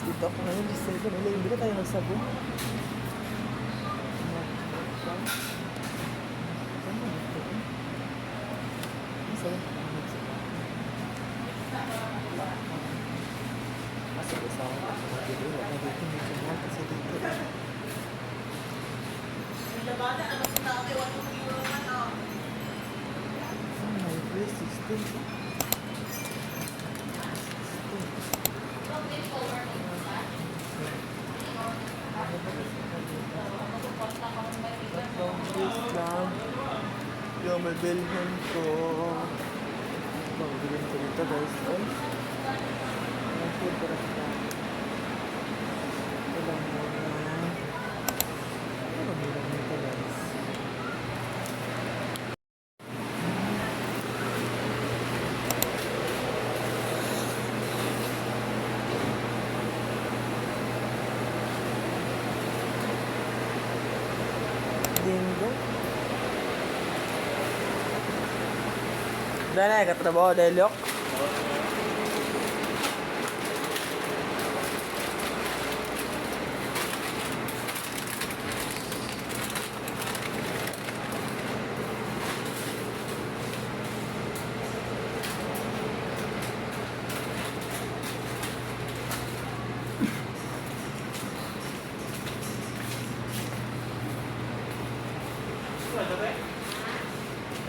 Dito ako ngayon sa 7-Eleven. Dito tayo nagsabong. Masuk ke sawah. Jadi ada dito medyo mahal kasi dito. My place is still. Please lang. Yung mabilhin ko. Mabilhin ko dito guys. Ang food para sa ilang muna. Mabilhin nito guys. Dinggo. Dala ka trabaho dahil yok.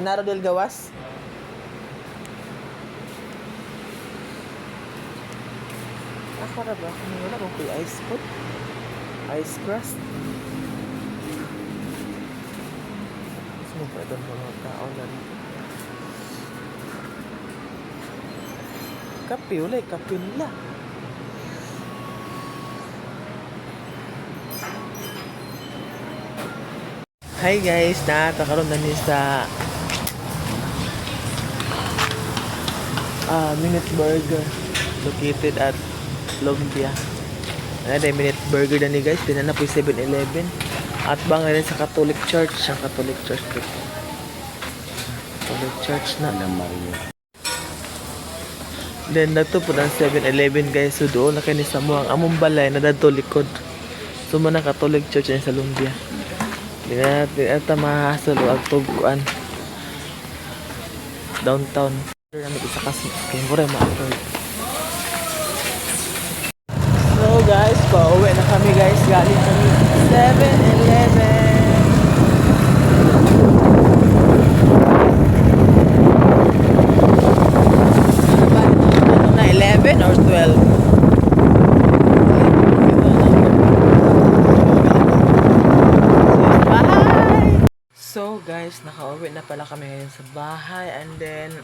Naro del gawas. Ako na ba? Ano wala kung may ice food? Ice crust? Gusto mo pa ito mga tao na dito. Kape, wala kape nila. Hi guys, nakakaroon na niyo sa Minute Burger located at Lumpia. Ada Minute Burger na ni guys, dinala po 7-Eleven at bang rin sa Catholic Church, ang Catholic Church po. Catholic Church na then nato po ng 7-Eleven guys, so doon na kayo sa muang among balay na dadto likod. So mo na Catholic Church na sa Lumpia. Di na mahasal o agtuguan downtown. Namin isa kasi kaya mo rin ma-afford. So guys, pauwi na kami guys. Galing kami 7-Eleven. Ano na 11 or 12? So guys, nakauwi na pala kami ngayon sa bahay and then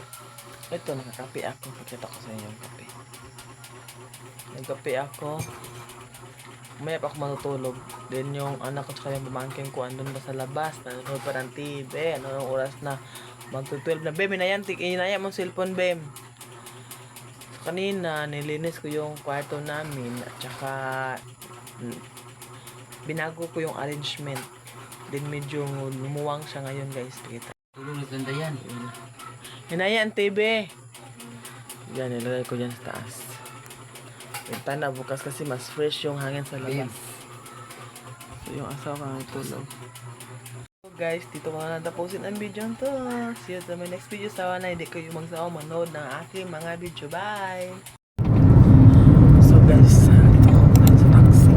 ito, nakakape ako. Pakita ko sa inyo yung kape. Nagkape ako. Umaya pa ako matutulog. Then yung anak ko tsaka yung pamangkin ko andun ba sa labas. Nanonood pa ng TV. Ano yung oras na magto-12 na. Bem, inaya mong cellphone, Bem. So, kanina, nilinis ko yung kwarto namin. At tsaka binago ko yung arrangement. Then medyo lumuwang siya ngayon guys. Kita. Tulong naganda yan. Hinaya ang TV. Yan, nilagay ko dyan sa taas. Punta na bukas kasi mas fresh yung hangin sa labas. So yung asawa ko ang tulog. So guys, dito ko na natapusin ang video to. See you sa my next video. Sawa na hindi kayo magsawa manood ng aking mga video. Bye! So guys, dito ako ngayon sa taxi.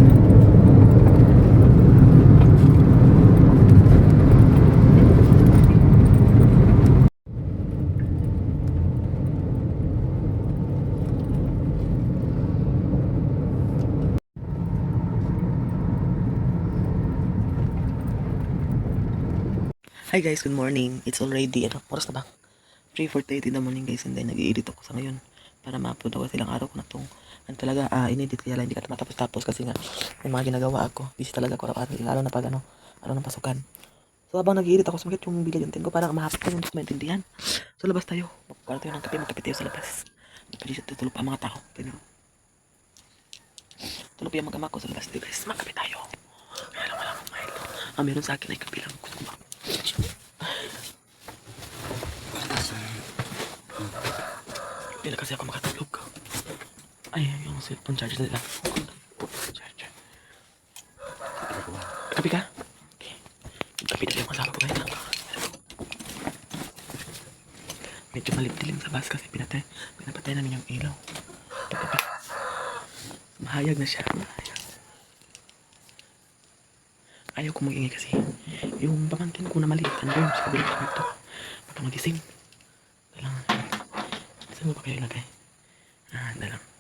Hi guys, good morning. It's already, oras na ba? 3:40 in the morning guys, and then nag-i-edit ako sa ngayon para ma-upload ako silang araw ko na itong talaga in-edit kaya lang hindi ka matapos-tapos kasi nga may mga ginagawa ako. Busy talaga ako lalo na pag araw ng pasukan. So habang nag-i-edit ako, sumakit yung bilya yung ko para mahapon ko, hindi ko maintindihan. So labas tayo. Magkakaroon tayo ng kape, magkape tayo sa labas. Tulog pa ang mga tao. Tulog pa yung mga ko sa labas. Di guys, magkape tayo. Kaya lang wala akong mahal. Meron sa akin ay kape lang. Gusto ko Hindi na kasi ako makatulog. Ay, yung cellphone charger nila. Magkape ka? Okay. Magkape na yung kasama ko guys. Medyo malilim sa bus kasi pinapatay namin yung ilaw. Magkape. Mahayag na siya. Mahayag. Ayaw ko mag-ingay kasi yung pamangkin ko na maliit andun sa kabilang kwarto. Baka magising. Dalang. Saan mo pa kayo ilagay? Dalang.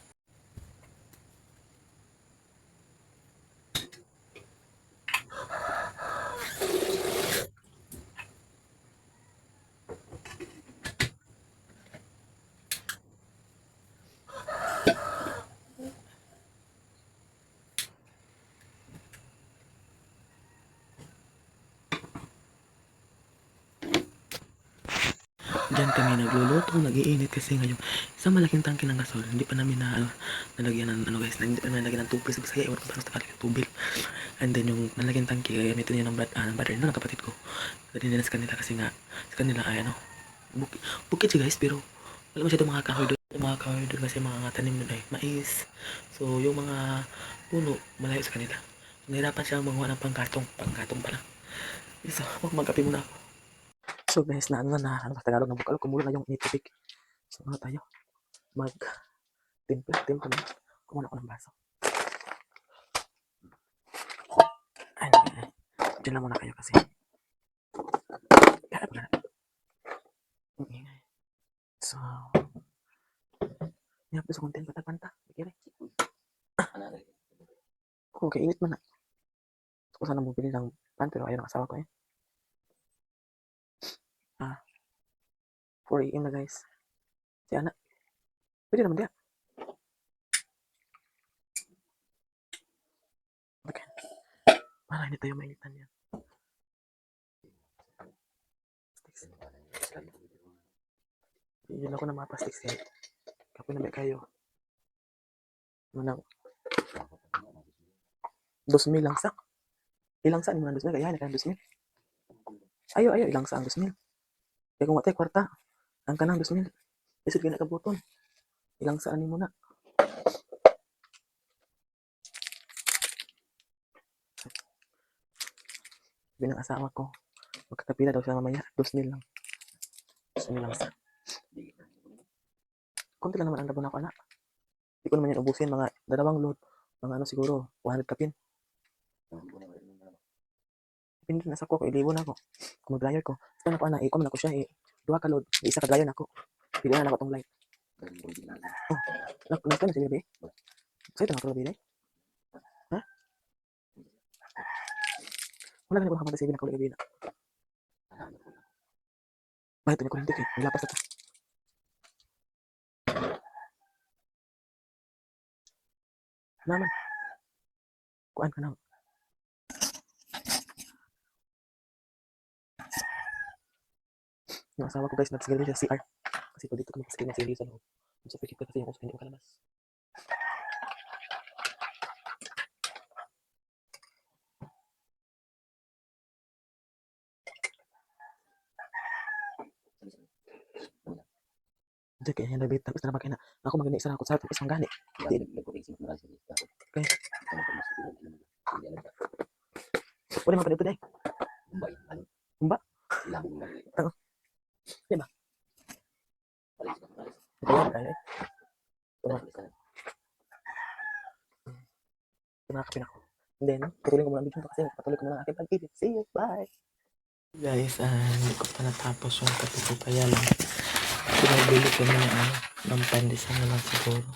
Diyan kami nagluluto, nag-iinit kasi ngayon isang malaking tangke ng gasol, hindi pa namin nalagyan ng ano guys, hindi pa namin nalagyan ng tubig sa Bisaya, ewan ko paano sa Tagalog yung tubig. And then yung nalagyan tangke, gamitin niya ng brother ng kapatid ko. Kasi din sa kanila kasi nga, sa kanila ay ano, bukid siya guys, pero wala masyadong mga kahoy doon. Yung mga kahoy doon kasi mga tanim doon ay mais. So yung mga puno, malayo sa kanila. Nahirapan siya magawa ng panggatong pala. So, magkape muna ako. So guys, ano ba Tagalog ng bukal, kumulo na yung tubig. So tayo, timple na. Kumuha ako ng baso. Ay, dyan lang muna kayo kasi. Kaya pala. Ang ingay. So, niyap sa konti panta. Bigyan eh. Okay, init mo na. So, kung sana bumili ng pan, pero ayaw ng asawa ko eh. 4 AM na guys. Si Ana. Pwede naman diya. Okay. Para hindi tayo mainitan yan. Yun ako ng mga plastics yan. Kapag nabi kayo. Manang 2,000 lang sak. Ilang saan mo ng 2,000? Kaya na 2,000. Ayo, ilang saan 2,000. Kaya kung watay kwarta, ang kanang 2,000. Isip ka na kabuton. Ilang saan ni mo na. Sabi ng asawa ko, magkakapila daw siya mamaya. 2,000 lang. 2,000 lang sa. Kunti lang naman ang labon ako, anak. Hindi ko naman yan ubusin. Mga 2 load. Mga ano siguro, 100 kapin. Pinito na sa ko, ilibon ako. Kung mag-dryer ko. Basta na ko, anak, ikaw man ako siya, 2 ka load. Isa ka dryer na ako. Pilihan na ako itong light. Oh, nagka na si Bebe? Sa'yo ito na ito, Bebe? Ha? Wala ka na ko nakapag-save na kaulit, Bebe. Bakit ito niya kurintik eh? Nilapas na ito. Naman. Kuan ka na. Yung asawa ko guys, nagsigarilyo sa CR. Kasi po dito kami kasi nagsigarilyo sa loob. So, pikit ko kasi yung hindi ko kalabas. Hindi kaya yan nabit. Tapos na naman kaya na. Ako maganda isa na ako sa tapos ang gani. Okay. Wala mga panito dahil. Humba? Ano? Di ba? Kaya eh. Nakakapin ako. And then, patuloy ko muna ang video kasi patuloy ko muna ang aking pag-edit. See you. Bye! Guys, hindi ko pa natapos yung kape ko kaya lang. Pinabili ko na ng pandesal na lang siguro.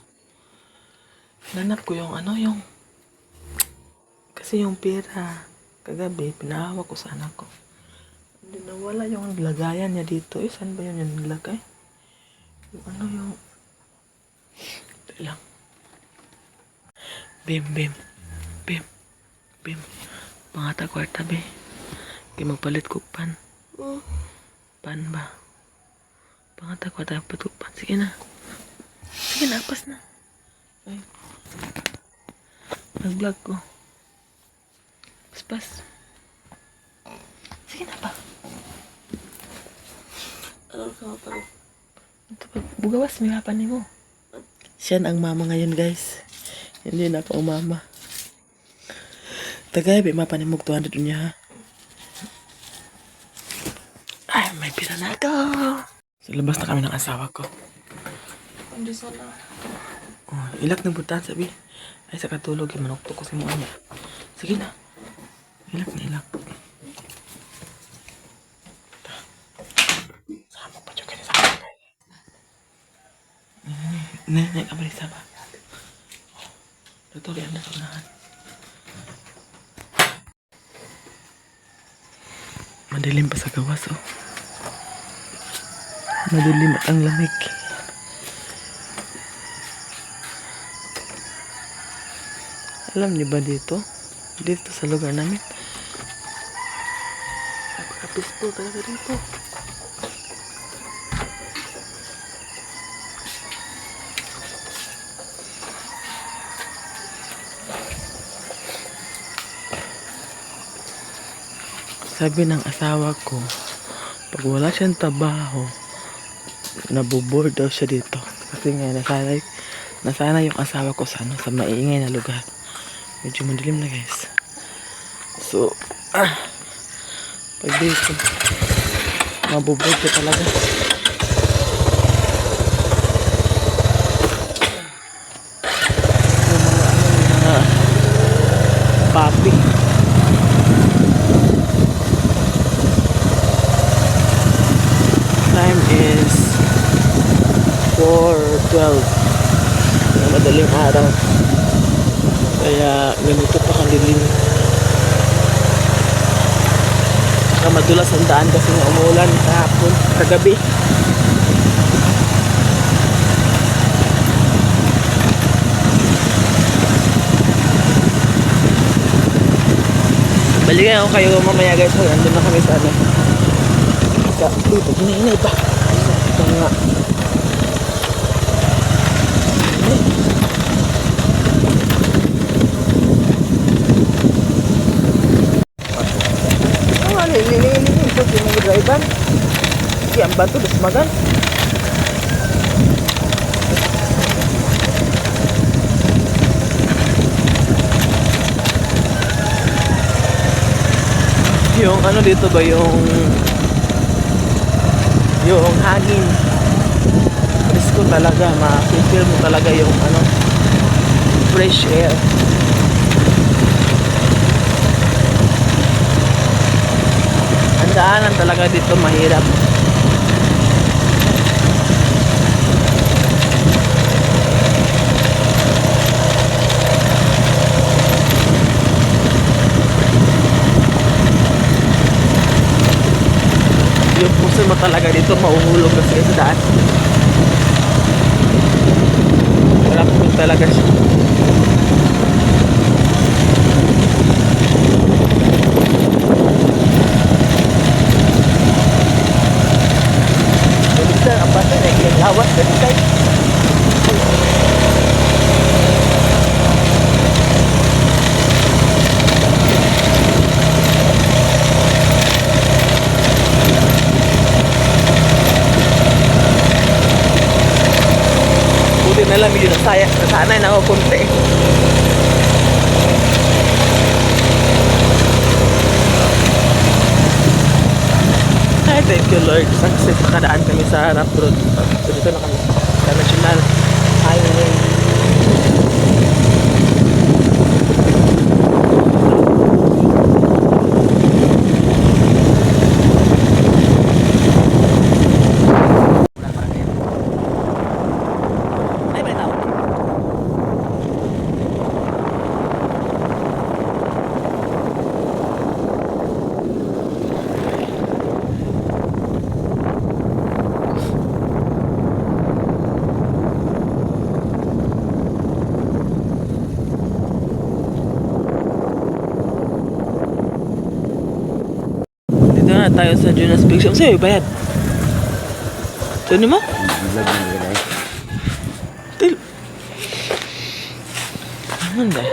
Nanap ko yung kasi yung pera kagabi, pinahawak ko sa anak ko. Hindi nawala yung lagayan niya dito. Saan ba yun yung nilagay? Yung Dali lang. Bim. Pangata kwarta, be. Kaya magpalit ko pan. Pan ba? Pangata kwarta, magpalit ko pan. Sige na, pas na. Ay. Nag-vlog ko. Pas. Sige na pa. Ano ka pa? Bugawas, may hapan ni mo. Siya ang mama ngayon, guys. Hindi na ako ang mama. Tagay, may mapanimog 200 niya ha. Ay, may pira na ako. Sa labas na kami ng asawa ko. Hindi sana. Oh, ilak ng butan, sabi. Ay, sa katulog, yung manok to ko sa mga niya. Sige na. Ilak na ilak. Sama pa dyan kayo sa kakay. Nay, kabalik sa ba? Ito, riyan na sa unahan. Madilim pa sa gawas, oh. Madilim at ang lamig. Alam niyo ba dito? Dito sa lugar namin. Napaka-peaceful talaga dito. Sabi ng asawa ko, pag wala siyang trabaho, naboboard daw siya dito. Kasi nga nasana yung asawa ko sa maingay na lugar. Medyo madilim na guys. So, pag dito, maboboard ka talaga. Yung mga papi. Time is 4:12. Madaling araw. Kaya ganito pa kalilim. Saka madulas ang daan kasi nga umulan kahapon, kagabi. Balikan ako kayo mamaya guys. Andun na kami sa uy, pag hinainay ba? Ito nga. Nililingin ito, pinag-drivean. Sige, ang bato, dasmagan. Yung ano dito ba, yung hangin. Presko talaga, ma-feel mo talaga yung fresh air. Ang daanan talaga dito mahirap. Yung puso mo talaga dito mauhulog kasi sa daan. Wala po talaga siya. Bisa ang bata na yung lawas kasi tayo. Buti na lang yun nasanay na ako kunti. Ay, thank you Lord. Success nakadaan kami sa rough road. So dito na kami sa National Highway. Ay, may tao. Dito na tayo sa Jonas Big Shop. Sa'yo, bayad. Sino mo? Til. Ano ba?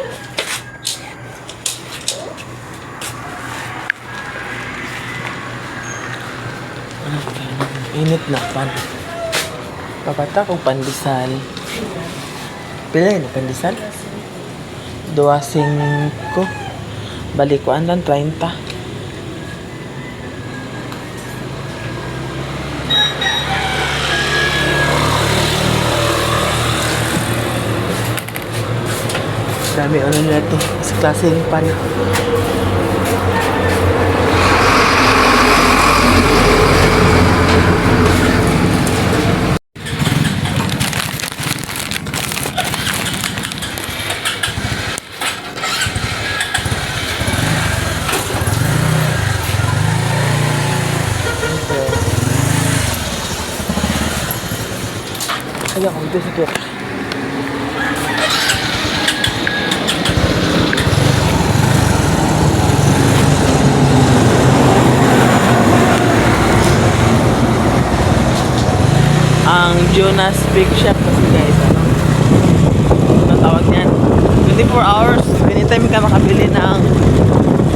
Init na pan. Papata kong pandesal. Pila yun, pandesal? 2.5. Balikuan lang 30. Dami ano nila to. Sa klaseng pan. Kaya kung dito sa kaya. Ang Jonas Big Shop kasi guys, ano? Ano tawag niyan? 24 hours, anytime ka makabili ng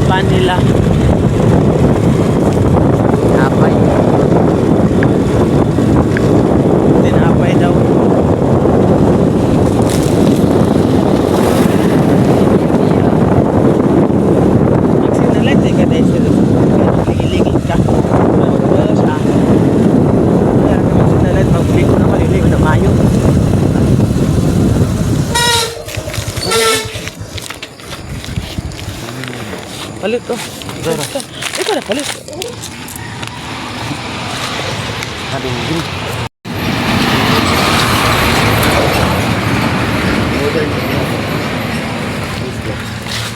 pan nila. Napay. Tinapay daw. Ang sinalit eh, kada isa ligil ka. Wala siya. Kaya naman sinalit, magbili ko na maliliw na mayo. Palit to. Ikaw na palit.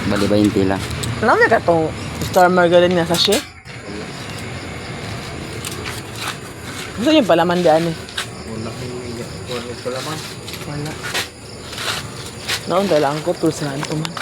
Bali 20 lang. Alam niya ka itong Star Margarine nga sachet? Gusto niyo palaman daan eh? Wala. Naon lang ko, tulsahan ko man.